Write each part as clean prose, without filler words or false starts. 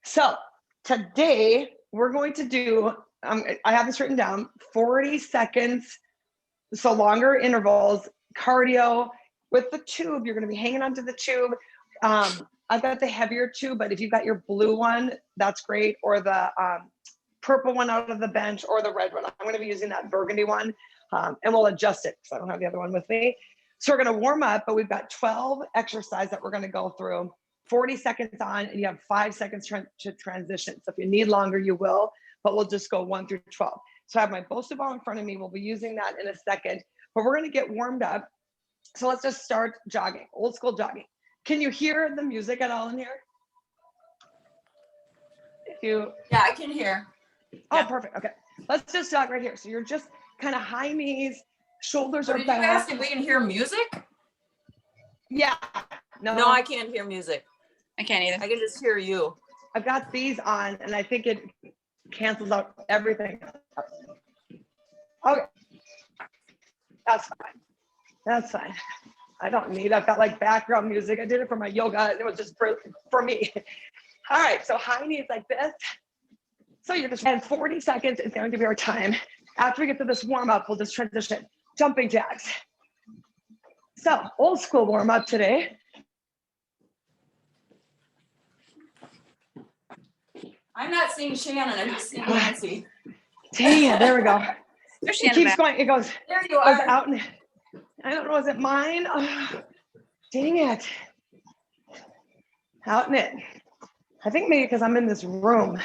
So today we're going to do, I have this written down, 40 seconds, so longer intervals, cardio with the tube. You're going to be hanging onto the tube. I've got the heavier tube, but if you've got your blue one, that's great. Or the purple one out of the bench, or the red one. I'm going to be using that burgundy one, and we'll adjust it because I don't have the other one with me. So we're going to warm up, but we've got 12 exercises that we're going to go through. 40 seconds on, and you have 5 seconds to transition. So if you need longer, you will, but we'll just go 1 through 12. So I have my Bosu ball in front of me. We'll be using that in a second, but we're going to get warmed up. So let's just start jogging, old school jogging. Can you hear the music at all in here? Yeah, I can hear. Oh, yeah. Perfect. Okay. Let's just jog right here. So you're just kind of high knees, shoulders are Did back. you ask if we can hear music? Yeah. No, I can't hear music. I can't either. I can just hear you. I've got these on, and I think it cancels out everything. Okay. That's fine. That's fine. I don't need, I've got like background music. I did it for my yoga. It was just for me. All right. So high knees like this. So you're just, and 40 seconds is going to be our time. After we get to this warm up, we'll just transition. Jumping jacks. So old school warm up today. I'm not seeing Shannon. I'm just seeing Nancy. Dang it. There we go. There's It Shannon keeps back. going. It goes. There you Goes are. out and I don't know. Is it mine? Oh, dang it. Out and in. I think maybe because I'm in this room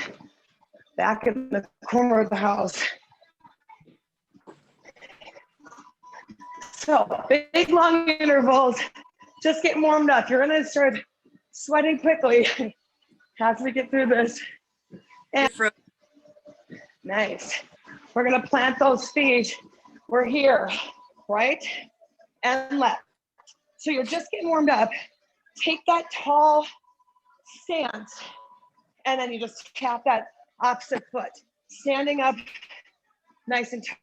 back in the corner of the house. So big long intervals. Just getting warmed up. You're gonna start sweating quickly as we get through this. And nice. We're gonna plant those feet. We're here, right and left. So you're just getting warmed up. Take that tall stance, and then you just tap that opposite foot. Standing up, nice and tall.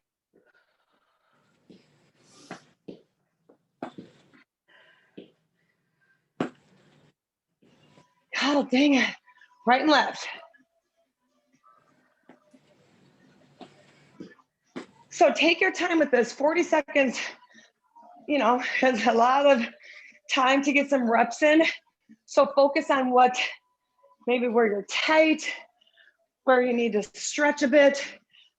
Oh, dang it. Right and left. So take your time with this. 40 seconds, you know, is a lot of time to get some reps in. So focus on what, maybe where you're tight, where you need to stretch a bit.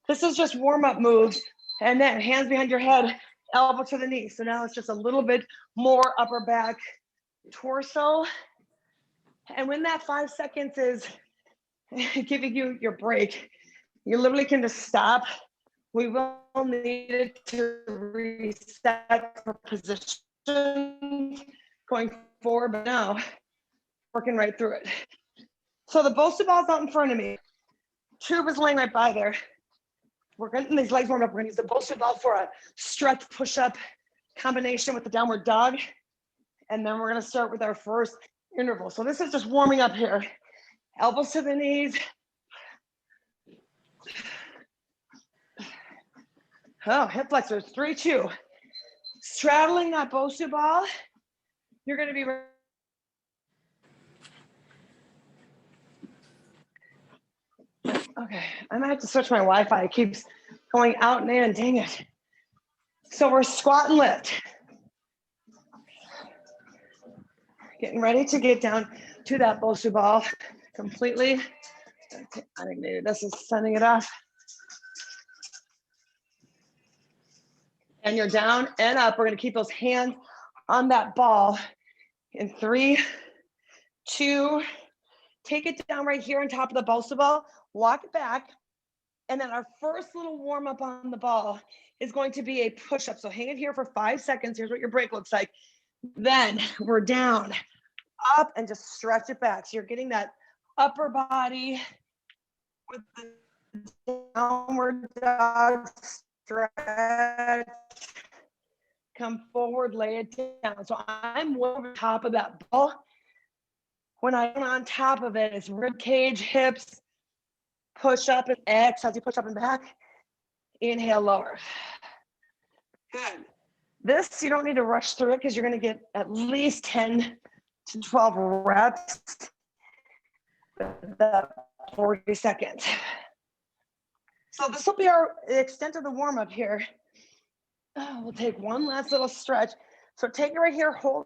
This is just warm-up moves. And then hands behind your head, elbow to the knee. So now it's just a little bit more upper back, torso. And when that 5 seconds is giving you your break, you literally can just stop. We will need it to reset for position going forward, but now working right through it. So the Bosu ball's out in front of me. Tube is laying right by there. We're getting these legs warmed up. We're gonna use the Bosu ball for a stretch push-up combination with the downward dog. And then we're gonna start with our first interval. So this is just warming up here. Elbows to the knees. Oh, hip flexors, 3, 2. Straddling that Bosu ball. You're gonna be okay. I might have to switch my Wi-Fi. It keeps going out and in, dang it. So we're squat and lift. Getting ready to get down to that Bosu ball completely. I think maybe this is sending it off. And you're down and up. We're gonna keep those hands on that ball in 3, 2, take it down right here on top of the Bosu ball, walk it back. And then our first little warm up on the ball is going to be a push up. So hang it here for 5 seconds. Here's what your break looks like. Then we're down, up, and just stretch it back. So you're getting that upper body with the downward dog stretch. Come forward, lay it down. So I'm over top of that ball. When I'm on top of it, it's rib cage, hips, push up and exhale as you push up and back. Inhale, lower. Good. This, you don't need to rush through it because you're going to get at least 10 to 12 reps. the 40 seconds. So this will be our extent of the warm up here. We'll take one last little stretch. So take it right here, hold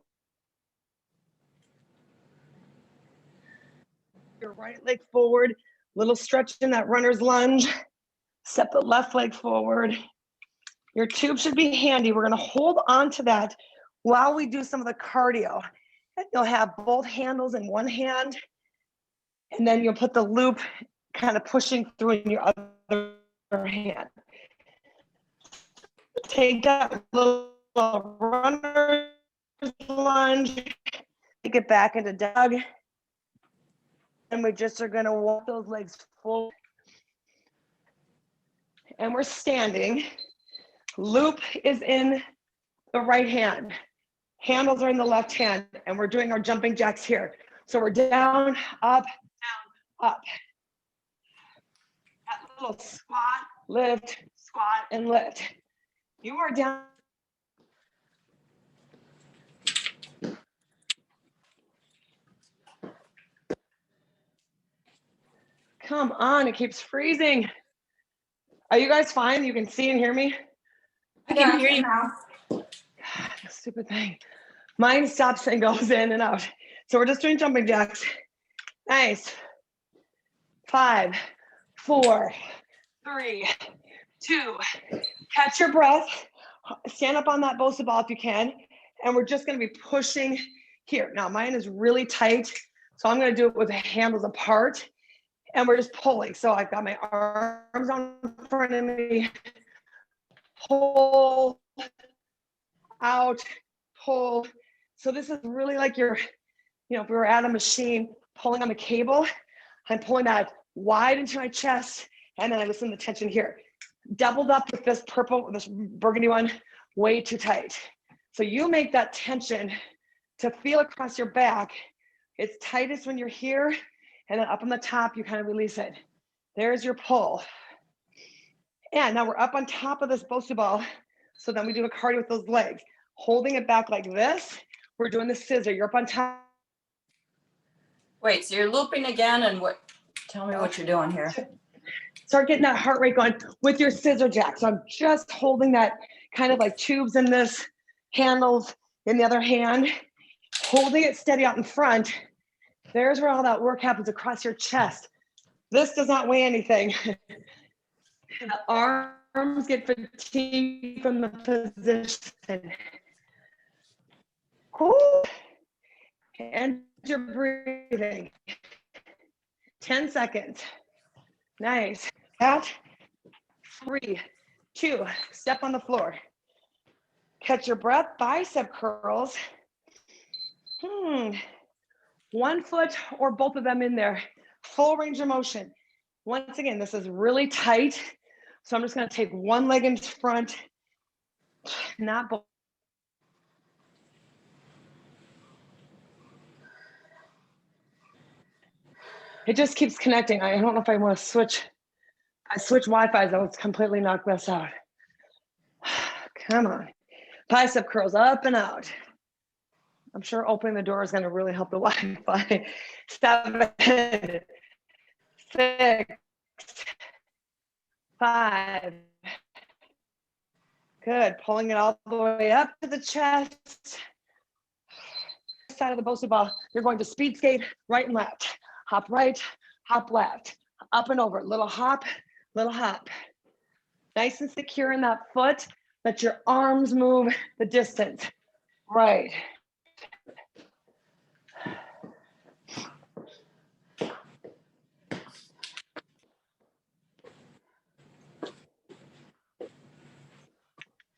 your right leg forward, little stretch in that runner's lunge. Step the left leg forward. Your tube should be handy. We're gonna hold on to that while we do some of the cardio. You'll have both handles in one hand, and then you'll put the loop kind of pushing through in your other hand. Take that little runner's lunge, take it back into dog, and we just are gonna walk those legs full. And we're standing. Loop is in the right hand. Handles are in the left hand, and we're doing our jumping jacks here. So we're down, up, up. That little squat, lift, squat, and lift. You are down. Come on, it keeps freezing. Are you guys fine? You can see and hear me? I can hear you now. Stupid thing. Mine stops and goes in and out. So we're just doing jumping jacks. Nice. 5, 4, 3, 2. Catch your breath. Stand up on that Bosu ball if you can. And we're just going to be pushing here. Now mine is really tight, so I'm going to do it with the handles apart. And we're just pulling. So I've got my arms on in front of me. Pull, out, pull. So this is really like if we were at a machine pulling on the cable, I'm pulling that wide into my chest, and then I listen to the tension here. Doubled up with this burgundy one, way too tight. So you make that tension to feel across your back. It's tightest when you're here, and then up on the top, you kind of release it. There's your pull. And now we're up on top of this Bosu ball. So then we do a cardio with those legs. Holding it back like this, we're doing the scissor. You're up on top. Wait, so you're looping again, and what? Tell me what you're doing here. Start getting that heart rate going with your scissor jack. So I'm just holding that kind of like tubes in this, handles in the other hand, holding it steady out in front. There's where all that work happens across your chest. This does not weigh anything. The arms get fatigued from the position. Whew. And you're breathing. 10 seconds. Nice. Out. 3, 2, step on the floor. Catch your breath, bicep curls. 1 foot or both of them in there. Full range of motion. Once again, this is really tight. So I'm just gonna take one leg in front, not both. It just keeps connecting. I don't know if I want to switch. I switch Wi-Fi, so it's completely knocked this out. Come on. Bicep curls up and out. I'm sure opening the door is going to really help the Wi-Fi. 7, 6, 5. Good. Pulling it all the way up to the chest. Side of the Bosu ball, you're going to speed skate right and left. Hop right, hop left. Up and over. Little hop, little hop. Nice and secure in that foot. Let your arms move the distance. Right.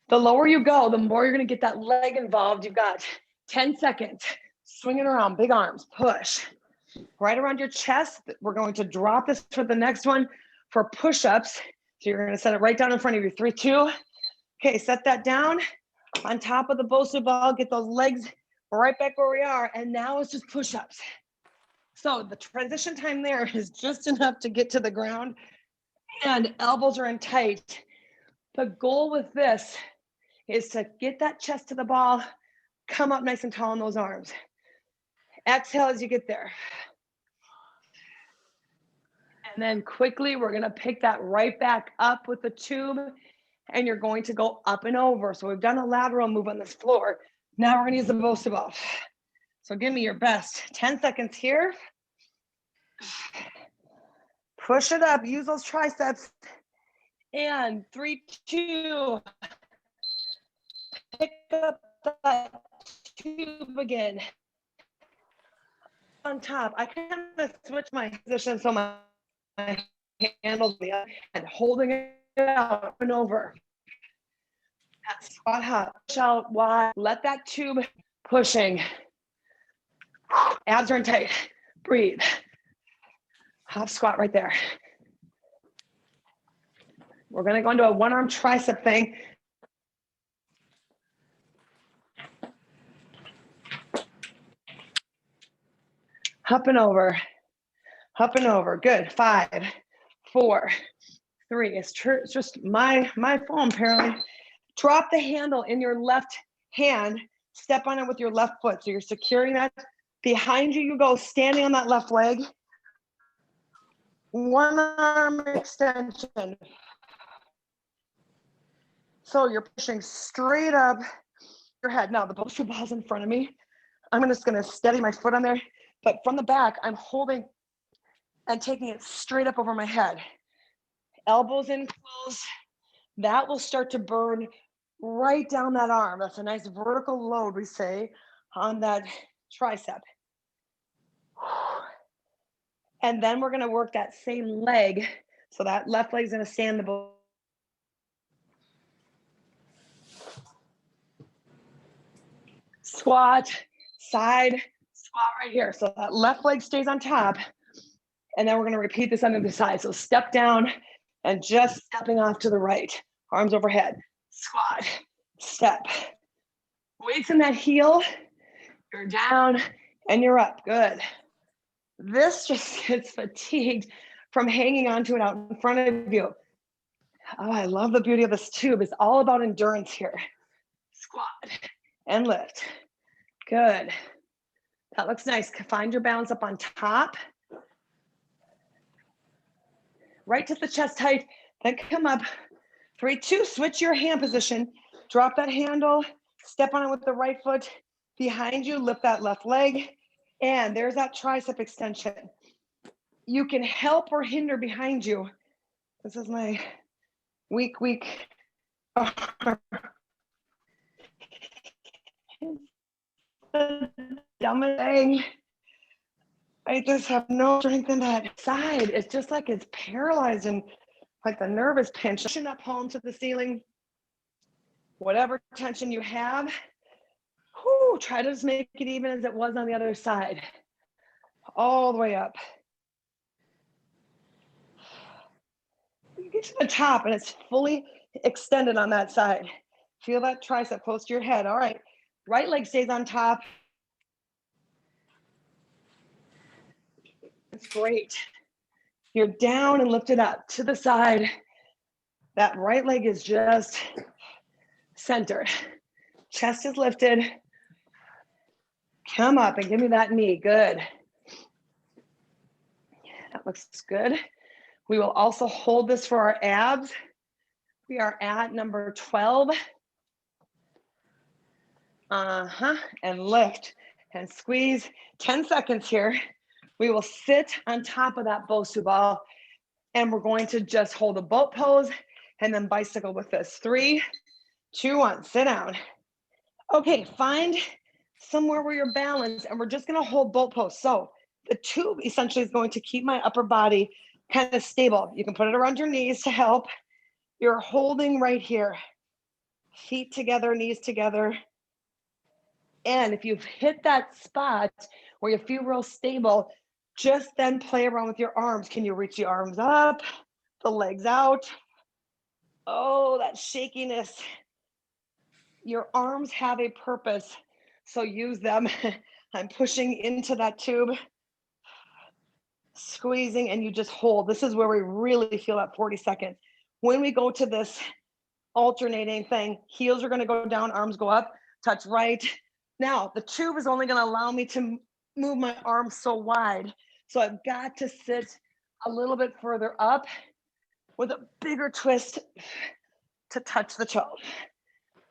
The lower you go, the more you're going to get that leg involved. You've got 10 seconds. Swing it around, big arms, push. Right around your chest. We're going to drop this for the next one for push-ups. So you're going to set it right down in front of you. 3, 2. Okay, set that down on top of the Bosu ball. Get those legs right back where we are. And now it's just push-ups. So the transition time there is just enough to get to the ground, and elbows are in tight. The goal with this is to get that chest to the ball, come up nice and tall in those arms. Exhale as you get there. And then quickly, we're gonna pick that right back up with the tube, and you're going to go up and over. So we've done a lateral move on this floor. Now we're gonna use the Bosu ball. So give me your best 10 seconds here. Push it up, use those triceps. And 3, 2, pick up that tube again. On top, I kind of switch my position so my handles the other hand, holding it up and over. That squat hop, push out wide, let that tube pushing. Abs are in tight, breathe. Hop squat right there. We're gonna go into a one arm tricep thing. Up and over, up and over, good. 5, 4, 3, it's just my foam apparently. Drop the handle in your left hand, step on it with your left foot. So you're securing that. Behind you, you go, standing on that left leg. One arm extension. So you're pushing straight up your head. Now the Bosu ball's in front of me. I'm just gonna steady my foot on there, but from the back, I'm holding and taking it straight up over my head. Elbows in close. That will start to burn right down that arm. That's a nice vertical load, we say, on that tricep. And then we're gonna work that same leg. So that left leg's gonna stay in the squat, side, squat right here. So that left leg stays on top. And then we're gonna repeat this on the other side. So step down and just stepping off to the right. Arms overhead, squat, step. Weights in that heel, you're down and you're up, good. This just gets fatigued from hanging onto it out in front of you. Oh, I love the beauty of this tube. It's all about endurance here. Squat and lift, good. That looks nice. Find your balance up on top. Right to the chest height, then come up. 3, 2, switch your hand position. Drop that handle, step on it with the right foot. Behind you, lift that left leg. And there's that tricep extension. You can help or hinder behind you. This is my weak. The dumbest thing. I just have no strength in that side. It's just like it's paralyzed and like the nerve is pinched. Pushing up home to the ceiling. Whatever tension you have, try to just make it even as it was on the other side. All the way up. You get to the top and it's fully extended on that side. Feel that tricep close to your head. All right, right leg stays on top. That's great. You're down and lifted up to the side. That right leg is just centered. Chest is lifted. Come up and give me that knee, good. That looks good. We will also hold this for our abs. We are at number 12. And lift and squeeze. 10 seconds here. We will sit on top of that Bosu ball and we're going to just hold a boat pose and then bicycle with this. 3, 2, 1, sit down. Okay, find somewhere where you're balanced and we're just gonna hold boat pose. So the tube essentially is going to keep my upper body kind of stable. You can put it around your knees to help. You're holding right here. Feet together, knees together. And if you've hit that spot where you feel real stable, just then play around with your arms. Can you reach the arms up, the legs out? Oh, that shakiness. Your arms have a purpose, so use them. I'm pushing into that tube, squeezing, and you just hold. This is where we really feel that 40 seconds. When we go to this alternating thing, heels are gonna go down, arms go up, touch right. Now, the tube is only gonna allow me to move my arms so wide. So I've got to sit a little bit further up with a bigger twist to touch the toe.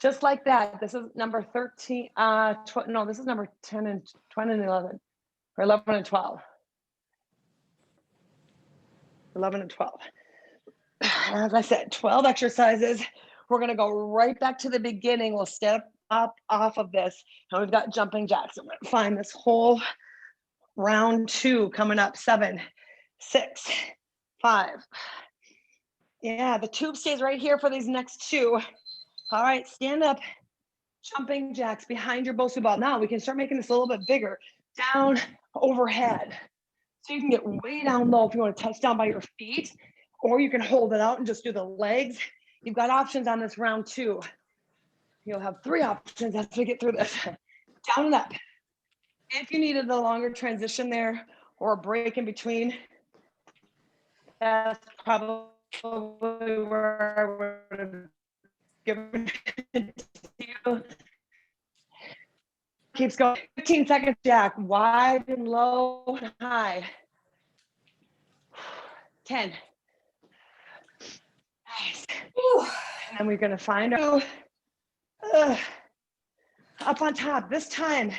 Just like that. This is number 13. No, this is number 10 and 20 and 11, or 11 and 12. 11 and 12. As I said, 12 exercises. We're going to go right back to the beginning. We'll step up off of this. And we've got jumping jacks. I'm going to find this whole round 2 coming up. 7, 6, 5. Yeah, the tube stays right here for these next 2. All right, stand up. Jumping jacks behind your Bosu ball. Now we can start making this a little bit bigger. Down, overhead. So you can get way down low if you want to touch down by your feet, or you can hold it out and just do the legs. You've got options on this round 2. You'll have 3 options as we get through this. Down and up. If you needed a longer transition there or a break in between, that's probably where I would have given it to you. Keeps going. 15 seconds, jack. Wide and low and high. 10. Nice. And then we're going to find out up on top. This time,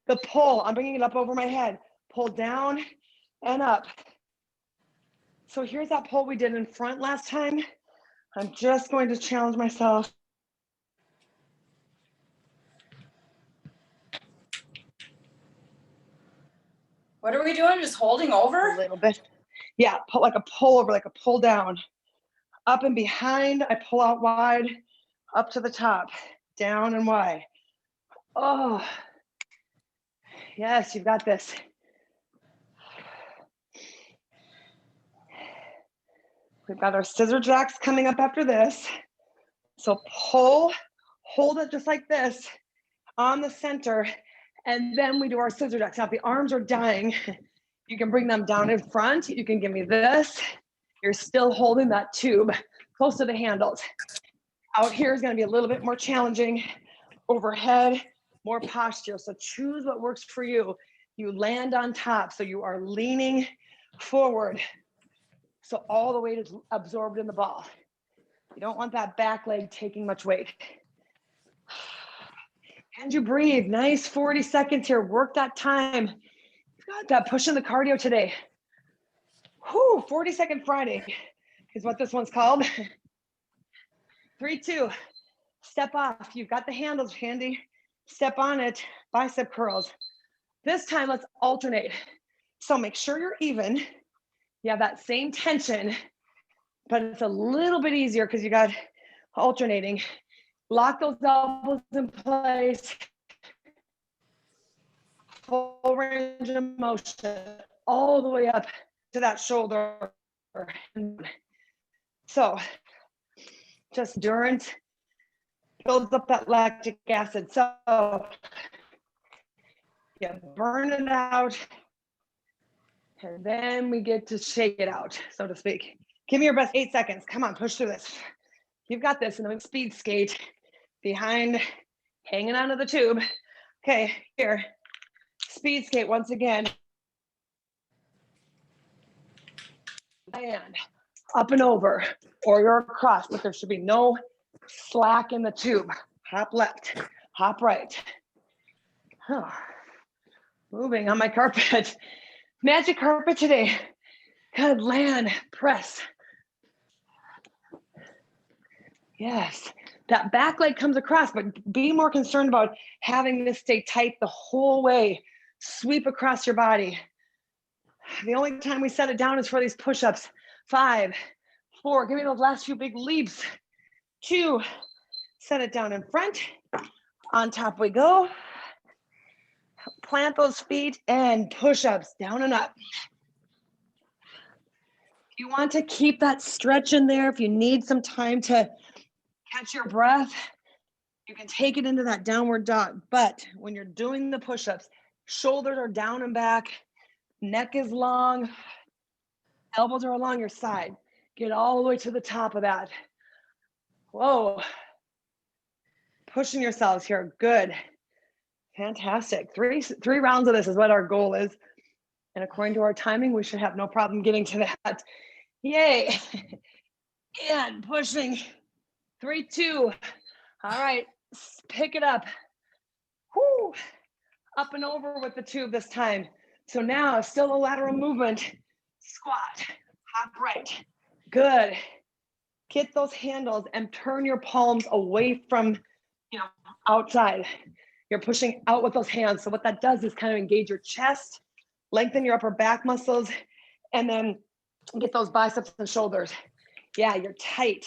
the pull, I'm bringing it up over my head. Pull down and up. So here's that pull we did in front last time. I'm just going to challenge myself. What are we doing? Just holding over? A little bit. Yeah, like a pull over, like a pull down. Up and behind, I pull out wide, up to the top, down and wide. Oh, yes, you've got this. We've got our scissor jacks coming up after this. So pull, hold it just like this on the center, and then we do our scissor jacks. Now, if the arms are dying, you can bring them down in front. You can give me this. You're still holding that tube close to the handles. Out here is going to be a little bit more challenging. Overhead, more posture. So choose what works for you. You land on top, so you are leaning forward. So all the weight is absorbed in the ball. You don't want that back leg taking much weight. And you breathe. Nice 40 seconds here. Work that time. You've got that pushing the cardio today. Whew, 40-second Friday is what this one's called. 3, 2, step off. You've got the handles handy. Step on it, bicep curls. This time, let's alternate. So make sure you're even. You have that same tension, but it's a little bit easier because you got alternating. Lock those elbows in place. Full range of motion all the way up to that shoulder. So just endurance builds up that lactic acid. So yeah, burn it out. And then we get to shake it out, so to speak. Give me your best 8 seconds. Come on, push through this. You've got this. And then speed skate behind, hanging onto the tube. Okay, here. Speed skate once again. And up and over, or you're across, but there should be no slack in the tube. Hop left, hop right. Oh, moving on my carpet. Magic carpet today. Good, land, press. Yes, that back leg comes across, but be more concerned about having this stay tight the whole way. Sweep across your body. The only time we set it down is for these push-ups. 5, 4, give me those last few big leaps. 2, set it down in front. On top we go. Plant those feet and push-ups down and up. You want to keep that stretch in there. If you need some time to catch your breath, you can take it into that downward dog. But when you're doing the push-ups, shoulders are down and back, neck is long, elbows are along your side. Get all the way to the top of that. Whoa. Pushing yourselves here. Good. Fantastic. Three rounds of this is what our goal is. And according to our timing, we should have no problem getting to that. Yay. And pushing. 3, 2. All right, pick it up. Whoo. Up and over with the tube this time. So now still a lateral movement. Squat, hop right. Good. Get those handles and turn your palms away from, outside. You're pushing out with those hands. So what that does is kind of engage your chest, lengthen your upper back muscles, and then get those biceps and shoulders. Yeah, you're tight.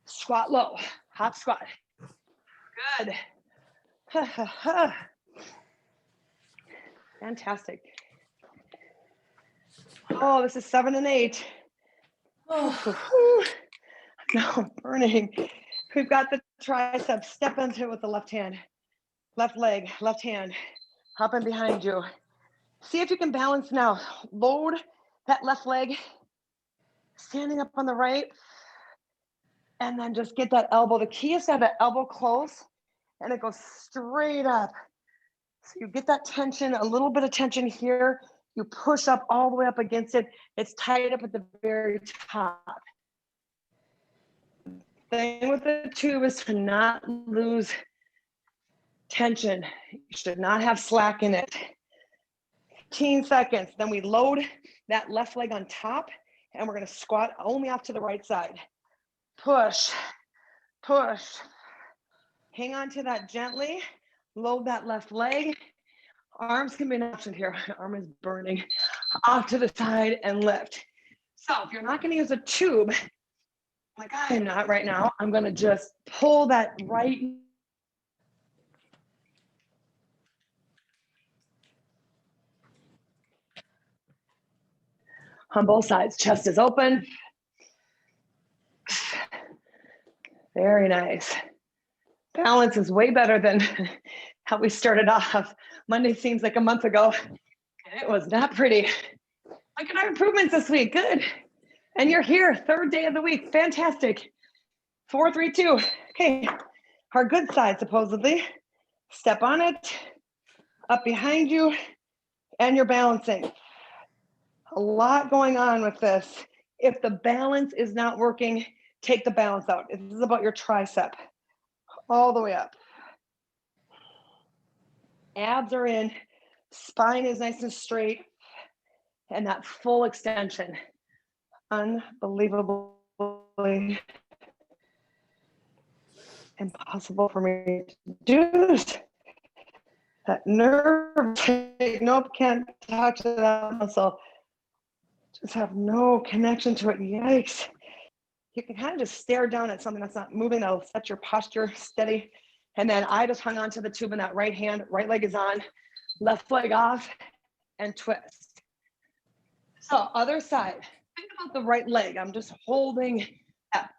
Squat low, hop squat. Good. Fantastic. Oh, this is 7 and 8. Oh, now I'm burning. We've got the triceps. Step into it with the left hand. Left leg, left hand. Hop in behind you. See if you can balance now. Load that left leg. Standing up on the right. And then just get that elbow. The key is to have that elbow close and it goes straight up. So you get that tension, a little bit of tension here. You push up all the way up against it. It's tight up at the very top. The thing with the tube is to not lose tension. You should not have slack in it. 15 seconds. Then we load that left leg on top and we're going to squat only off to the right side. Push, push. Hang on to that gently. Load that left leg. Arms can be an option here. My arm is burning. Off to the side and lift. So if you're not going to use a tube, like I am not right now, I'm going to just pull that right on both sides. Chest is open. Very nice. Balance is way better than how we started off. Monday seems like a month ago, and it was not pretty. Look at our improvements this week. Good. And you're here, 3rd day of the week. Fantastic. 4, 3, 2. Okay. Our good side, supposedly. Step on it. Up behind you. And you're balancing. A lot going on with this. If the balance is not working, take the balance out. This is about your tricep. All the way up. Abs are in. Spine is nice and straight. And that full extension. Unbelievably impossible for me to do this. That nerve, nope, can't touch that muscle. Just have no connection to it. Yikes. You can kind of just stare down at something that's not moving. That'll set your posture steady. And then I just hung on to the tube in that right hand. Right leg is on. Left leg off and twist. So other side. Think about the right leg. I'm just holding that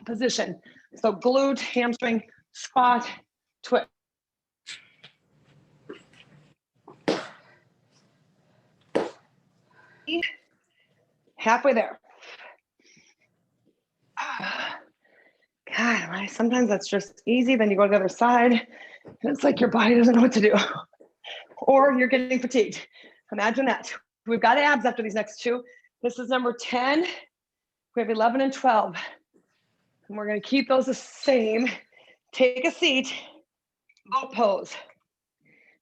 position. So glute, hamstring, squat, twist. Halfway there. God, sometimes that's just easy. Then you go to the other side, and it's like your body doesn't know what to do. Or you're getting fatigued. Imagine that. We've got abs after these next 2. This is number 10. We have 11 and 12. And we're going to keep those the same. Take a seat. Boat pose.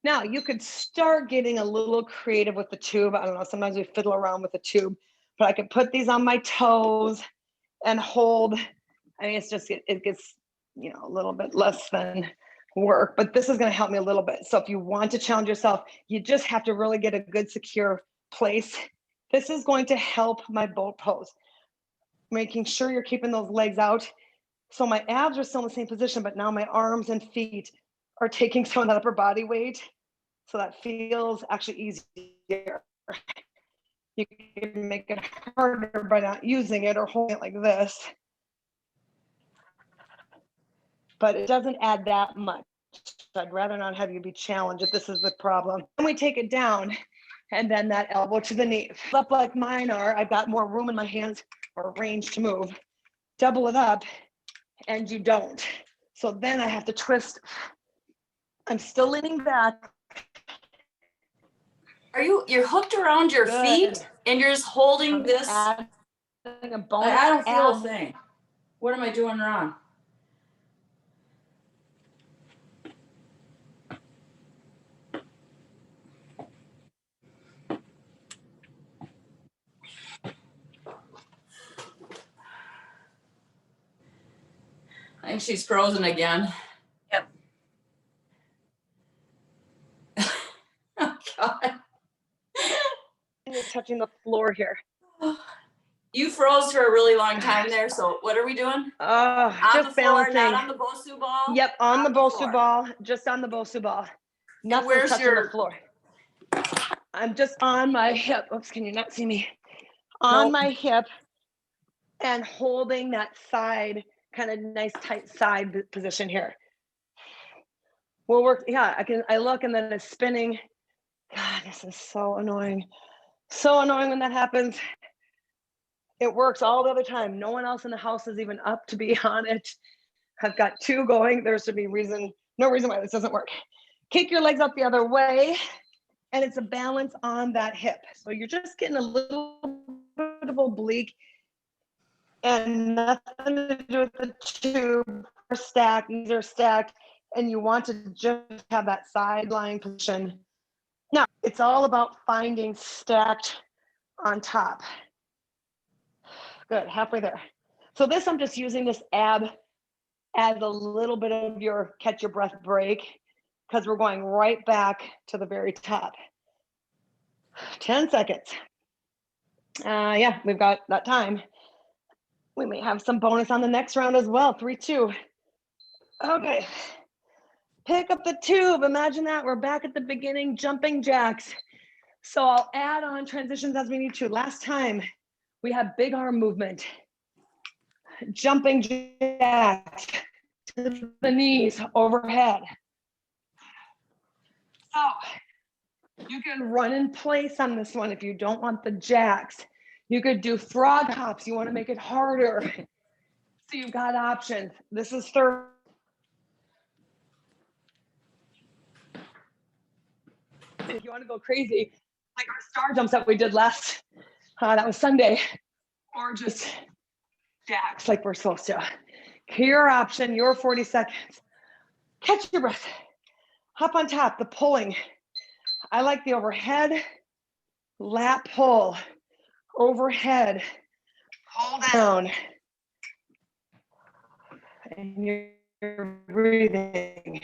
Now, you could start getting a little creative with the tube. I don't know, sometimes we fiddle around with the tube, but I could put these on my toes and hold. I mean, it's just, it gets, a little bit less than work, but this is going to help me a little bit. So if you want to challenge yourself, you just have to really get a good, secure place. This is going to help my boat pose. Making sure you're keeping those legs out. So my abs are still in the same position, but now my arms and feet are taking some of that upper body weight. So that feels actually easier. You can make it harder by not using it or holding it like this. But it doesn't add that much. I'd rather not have you be challenged if this is the problem. Then we take it down and then that elbow to the knee. Up like mine are, I've got more room in my hands or range to move. Double it up and you don't. So then I have to twist. I'm still leaning back. you're hooked around your Good. feet and you're just holding I'm this. adding a bonus I don't feel a ab. thing. What am I doing wrong? I think she's frozen again. Yep. Oh, God. You're touching the floor here. You froze for a really long time there. So what are we doing? On Just the floor, balancing. not on the Bosu ball? Yep, on the Bosu floor. ball, just on the Bosu ball. Nothing's where's touching your- the floor. I'm just on my hip. Oops, can you not see me? On Nope. my hip and holding that side, kind of nice tight side position here. We'll work, yeah, I look and then it's spinning. God, this is so annoying. So annoying when that happens. It works all the other time. No one else in the house is even up to be on it. I've got two going. There should be no reason why this doesn't work. Kick your legs up the other way, and it's a balance on that hip. So you're just getting a little bit of oblique and nothing to do with the tube or stacked. These are stacked, and you want to just have that side lying position. Now, it's all about finding stacked on top. Good, halfway there. So this, I'm just using this ab as a little bit of your catch your breath break, because we're going right back to the very top. 10 seconds. Yeah, we've got that time. We may have some bonus on the next round as well. 3, 2. Okay. Pick up the tube. Imagine that. We're back at the beginning, jumping jacks. So I'll add on transitions as we need to. Last time we had big arm movement. Jumping jacks to the knees overhead. So you can run in place on this one if you don't want the jacks. You could do frog hops. You want to make it harder. So you've got options. This is third. If you want to go crazy, like our star jumps that we did last, that was Sunday, or just jacks like we're supposed to. Your option, your 40 seconds. Catch your breath. Hop on top, the pulling. I like the overhead, lat pull, overhead, pull down. And you're breathing.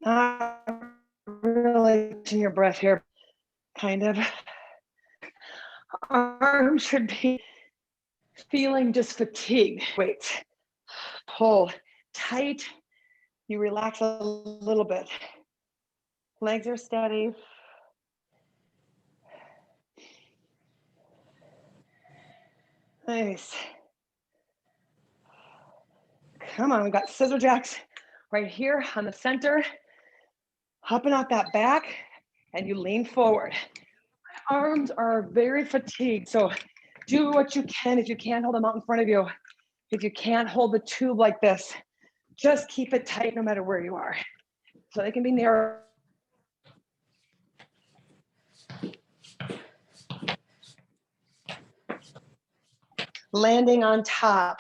Not really catching your breath here, kind of. Arm should be feeling just fatigued. Wait, pull tight. You relax a little bit. Legs are steady. Nice. Come on, we got scissor jacks right here on the center. Hopping out that back, and you lean forward. My arms are very fatigued, so do what you can. If you can't hold them out in front of you, if you can't hold the tube like this, just keep it tight no matter where you are. So they can be narrow. Landing on top.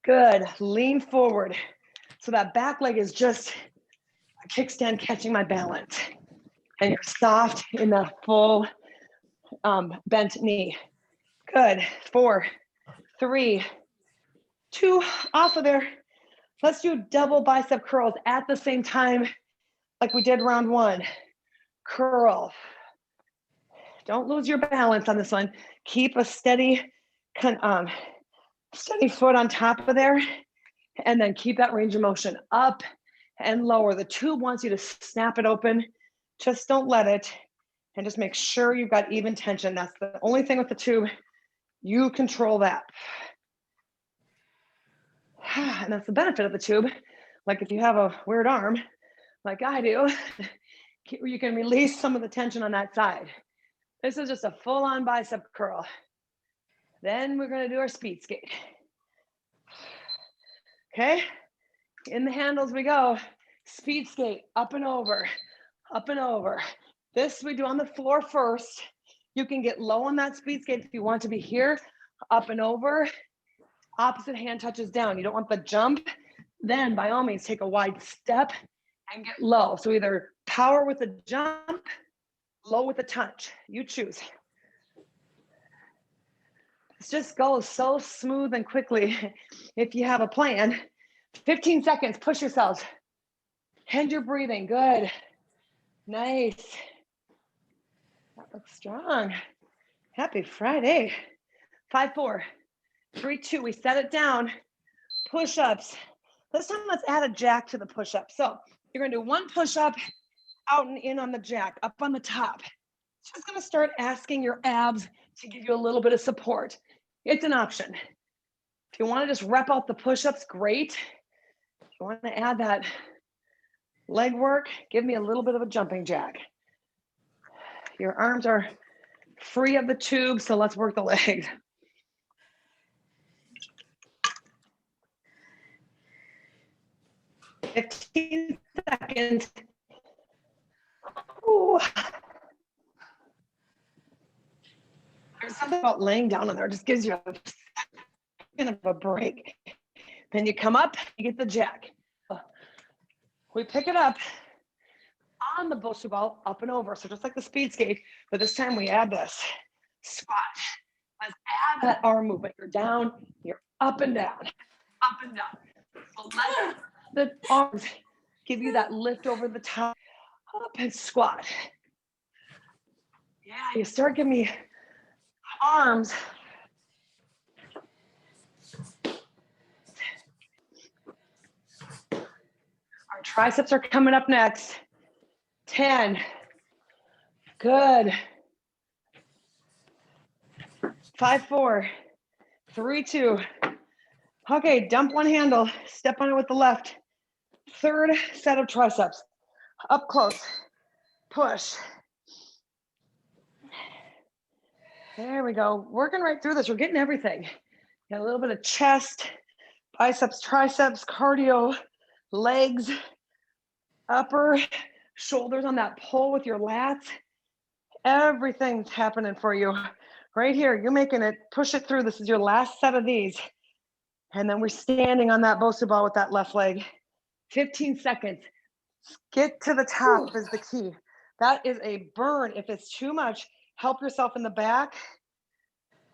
Good, lean forward. So that back leg is just a kickstand catching my balance. And you're soft in the full bent knee. Good, 4, 3, 2, off of there. Let's do double bicep curls at the same time like we did round 1. Curl. Don't lose your balance on this one. Keep a steady foot on top of there, and then keep that range of motion up and lower. The tube wants you to snap it open. Just don't let it, and just make sure you've got even tension. That's the only thing with the tube. You control that. And that's the benefit of the tube. Like if you have a weird arm, like I do, you can release some of the tension on that side. This is just a full-on bicep curl. Then we're gonna do our speed skate. Okay, in the handles we go. Speed skate, up and over, up and over. This we do on the floor first. You can get low on that speed skate if you want to be here, up and over. Opposite hand touches down. You don't want the jump. Then by all means, take a wide step and get low. So either power with the jump, low with the touch. You choose. This just goes so smooth and quickly if you have a plan. 15 seconds, push yourselves. And you're breathing, good. Nice. That looks strong. Happy Friday. 5, 4, 3, 2, we set it down. Push-ups. This time let's add a jack to the push-up. So you're gonna do one push-up, out and in on the jack, up on the top. It's just gonna start asking your abs to give you a little bit of support. It's an option. If you wanna just rep out the push-ups, great. If you wanna add that leg work, give me a little bit of a jumping jack. Your arms are free of the tube, so let's work the legs. $15 seconds. Ooh. There's something about laying down on there, just gives you a kind of a break. Then you come up, you get the jack. We pick it up on the Bosu ball, up and over. So just like the speed skate, but this time we add this squat. Let's add that arm movement. You're down, you're up and down, up and down. So let the arms give you that lift over the top, up and squat. Yeah, you start giving me arms. Our triceps are coming up next. 10. Good. 5, 4, 3, 2. Okay, dump one handle, step on it with the left. Third set of triceps. Up close, push. There we go. Working right through this. We're getting everything. Got a little bit of chest, biceps, triceps, cardio, legs, upper, shoulders on that pull with your lats. Everything's happening for you. Right here, you're making it, push it through. This is your last set of these. And then we're standing on that Bosu ball with that left leg. 15 seconds. Get to the top is the key. That is a burn. If it's too much, help yourself in the back.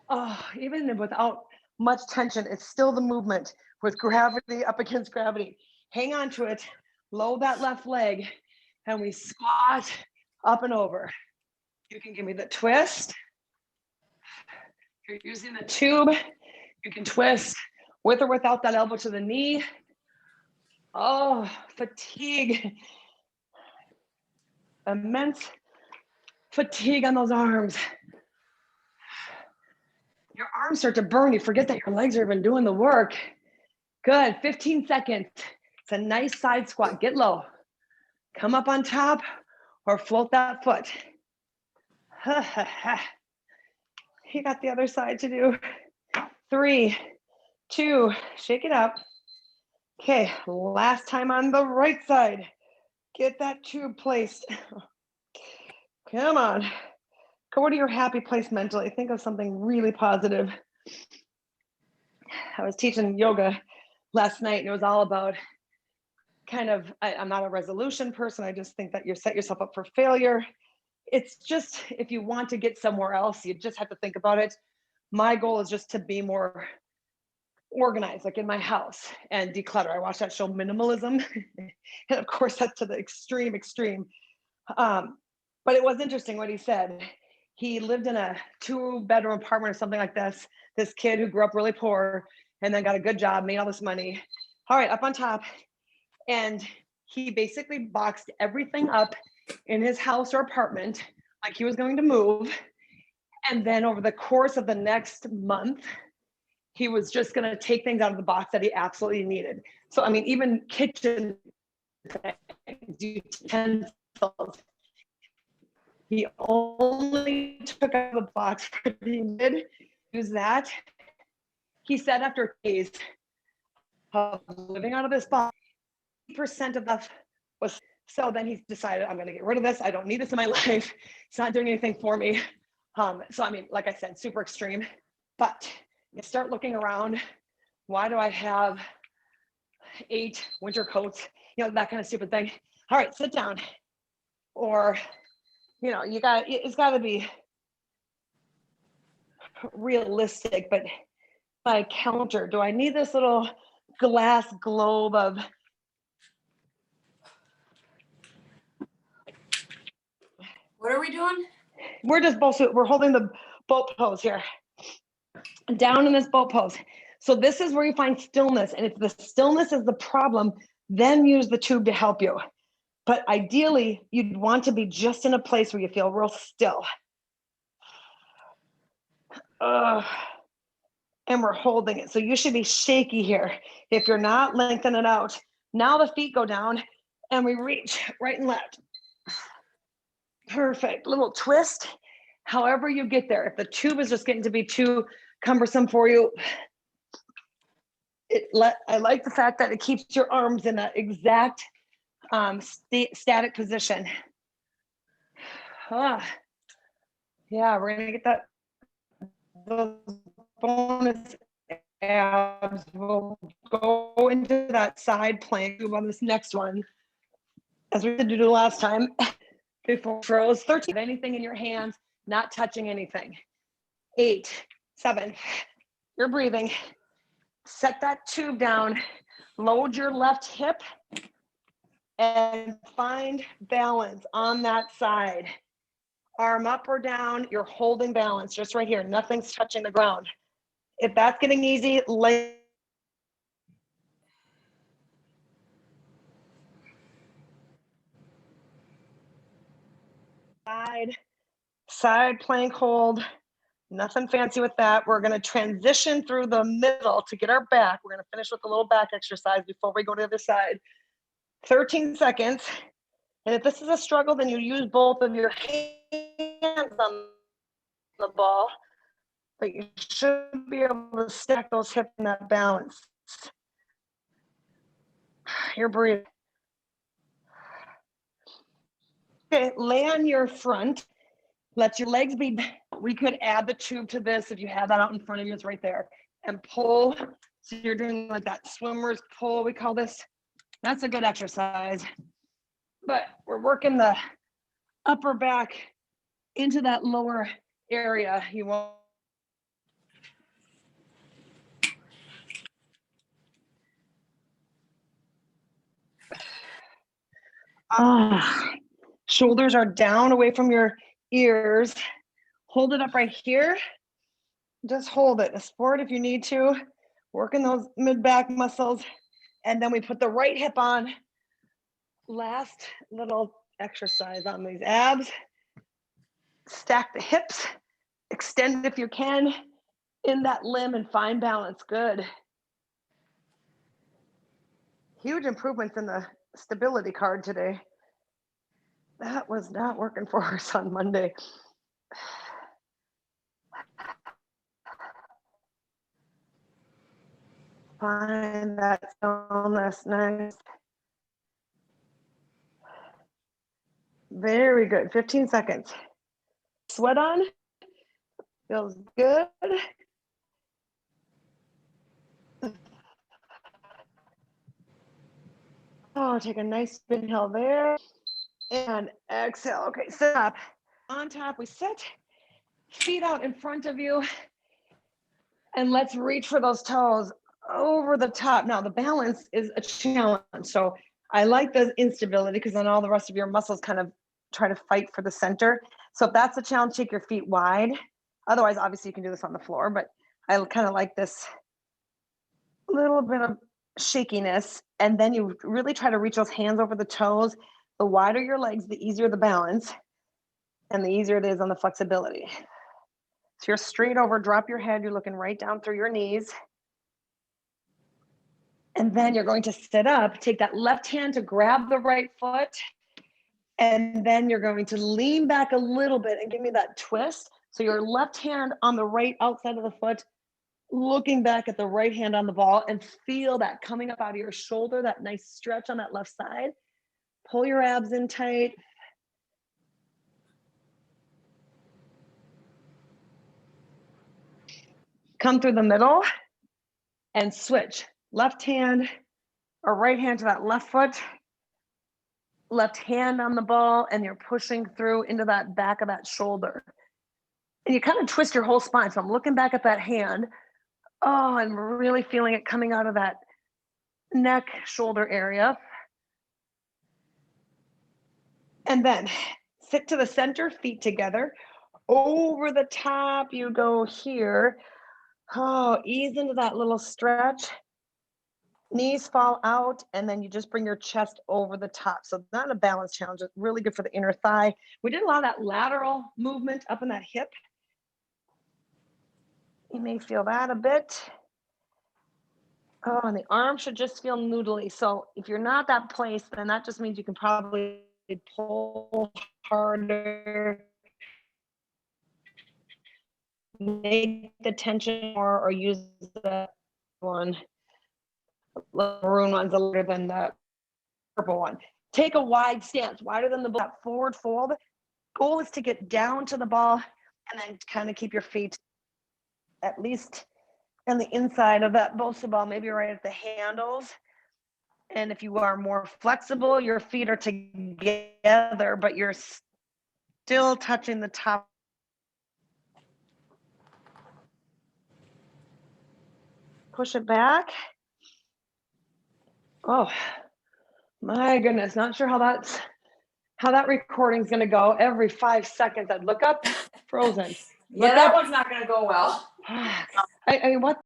Oh, even without much tension, it's still the movement with gravity up against gravity. Hang on to it, load that left leg, and we squat up and over. You can give me the twist. If you're using the tube, you can twist with or without that elbow to the knee. Oh, fatigue. Immense fatigue on those arms. Your arms start to burn. You forget that your legs are even doing the work. Good, 15 seconds. It's a nice side squat. Get low. Come up on top or float that foot. You got the other side to do. 3, 2, shake it up. Okay, last time on the right side. Get that tube placed. Come on. Go to your happy place mentally. Think of something really positive. I was teaching yoga last night and it was all about kind of, I'm not a resolution person. I just think that you set yourself up for failure. It's just, if you want to get somewhere else, you just have to think about it. My goal is just to be more organized, like in my house, and declutter. I watched that show Minimalism. And of course that's to the extreme. But it was interesting what he said. He lived in a 2-bedroom apartment or something like this. This kid who grew up really poor and then got a good job, made all this money. All right, up on top. And he basically boxed everything up in his house or apartment like he was going to move. And then over the course of the next month, he was just going to take things out of the box that he absolutely needed. So, I mean, even kitchen utensils, he only took out of the box what he did use that. He said after days of living out of this box, 80% of that was So then he's decided, I'm going to get rid of this. I don't need this in my life. It's not doing anything for me. So, I mean, like I said, super extreme, but you start looking around. Why do I have 8 winter coats? You know, that kind of stupid thing. All right, sit down. Or, you know, it's got to be realistic, but my counter, do I need this little glass globe of What are we doing? we're holding the boat pose here, down in this boat pose. So this is where you find stillness, and if the stillness is the problem, then use the tube to help you. But ideally, you'd want to be just in a place where you feel real still. And we're holding it. So you should be shaky here. If you're not, lengthen it out. Now the feet go down and we reach right and left. Perfect. Little twist. However you get there. If the tube is just getting to be too cumbersome for you, I like the fact that it keeps your arms in that exact static position. Yeah, we're gonna get that. Those bonus abs will go into that side plank on this next one, as we did do last time. Before throws 13, anything in your hands, not touching anything. 8, 7, you're breathing. Set that tube down, load your left hip, and find balance on that side. Arm up or down, you're holding balance just right here. Nothing's touching the ground. If that's getting easy, lay side plank hold. Nothing fancy with that. We're going to transition through the middle to get our back. We're going to finish with a little back exercise before we go to the other side. 13 seconds. And if this is a struggle, then you use both of your hands on the ball, but you should be able to stack those hips in that balance. You're breathing. Okay, lay on your front. Let your legs be, we could add the tube to this if you have that out in front of you, it's right there. And pull, so you're doing like that swimmer's pull, we call this. That's a good exercise. But we're working the upper back into that lower area. You won't. Shoulders are down away from your ears. Hold it up right here. Just hold it. A sport if you need to. Working those mid-back muscles. And then we put the right hip on. Last little exercise on these abs. Stack the hips. Extend if you can in that limb and find balance. Good. Huge improvements in the stability card today. That was not working for us on Monday. Find that stillness. Nice. Very good. 15 seconds. Sweat on. Feels good. Oh, take a nice inhale there. And exhale. Okay, sit up. On top, we sit. Feet out in front of you. And let's reach for those toes over the top. Now, the balance is a challenge. So I like the instability because then all the rest of your muscles kind of try to fight for the center. So if that's a challenge, take your feet wide. Otherwise, obviously, you can do this on the floor, but I kind of like this little bit of shakiness. And then you really try to reach those hands over the toes. The wider your legs, the easier the balance and the easier it is on the flexibility. So you're straight over, drop your head. You're looking right down through your knees. And then you're going to sit up, take that left hand to grab the right foot. And then you're going to lean back a little bit and give me that twist. So your left hand on the right outside of the foot, looking back at the right hand on the ball, and feel that coming up out of your shoulder, that nice stretch on that left side. Pull your abs in tight. Come through the middle and switch. Left hand or right hand to that left foot. Left hand on the ball, and you're pushing through into that back of that shoulder. And you kind of twist your whole spine. So I'm looking back at that hand. Oh, I'm really feeling it coming out of that neck, shoulder area. And then sit to the center, feet together. Over the top, you go here. Oh, ease into that little stretch. Knees fall out, and then you just bring your chest over the top. So not a balance challenge. It's really good for the inner thigh. We did a lot of that lateral movement up in that hip. You may feel that a bit. Oh, and the arm should just feel noodly. So if you're not that place, then that just means you can probably pull harder, make the tension more, or use the one. The maroon one's a lighter than the purple one. Take a wide stance, wider than the ball, forward fold. Goal is to get down to the ball and then kind of keep your feet at least on the inside of that Bosu ball, maybe right at the handles. And if you are more flexible, your feet are together, but you're still touching the top. Push it back. Oh, my goodness. Not sure how that recording's going to go. Every 5 seconds, I'd look up, frozen. Yeah, that one's not gonna go well. I mean, what